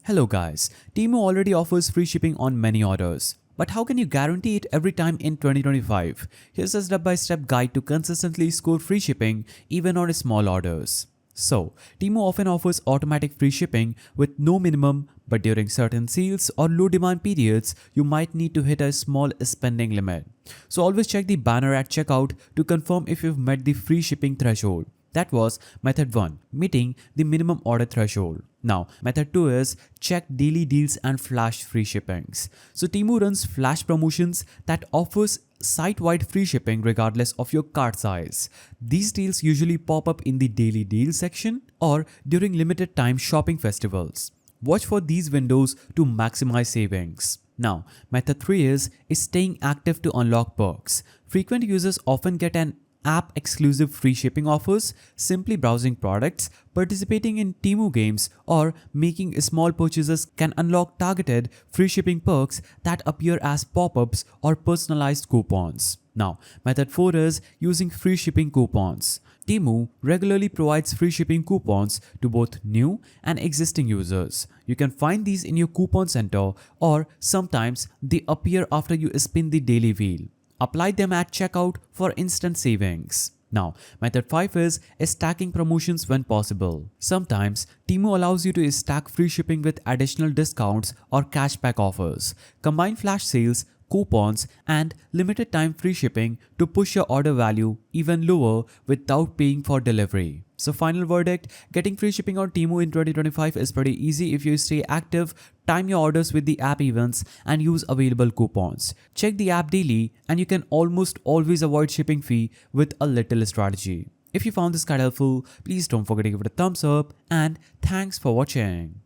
Hello guys, Temu already offers free shipping on many orders. But how can you guarantee it every time in 2025? Here's a step-by-step guide to consistently score free shipping even on small orders. So, Temu often offers automatic free shipping with no minimum, but during certain sales or low demand periods, you might need to hit a small spending limit. So always check the banner at checkout to confirm if you've met the free shipping threshold. That was method 1, meeting the minimum order threshold. Now, method 2 is check daily deals and flash free shippings. So Temu runs flash promotions that offers site-wide free shipping regardless of your cart size. These deals usually pop up in the daily deal section or during limited time shopping festivals. Watch for these windows to maximize savings. Now, method 3 is staying active to unlock perks. Frequent users often get an app exclusive free shipping offers, simply browsing products, participating in Temu games, or making small purchases can unlock targeted free shipping perks that appear as pop-ups or personalized coupons. Now, method 4 is using free shipping coupons. Temu regularly provides free shipping coupons to both new and existing users. You can find these in your coupon center or sometimes they appear after you spin the daily wheel. Apply them at checkout for instant savings. Now, method 5 is stacking promotions when possible. Sometimes, Temu allows you to stack free shipping with additional discounts or cashback offers. Combine flash sales, coupons, and limited time free shipping to push your order value even lower without paying for delivery. So final verdict, getting free shipping on Temu in 2025 is pretty easy if you stay active, time your orders with the app events, and use available coupons. Check the app daily and you can almost always avoid shipping fee with a little strategy. If you found this guide helpful, please don't forget to give it a thumbs up and thanks for watching.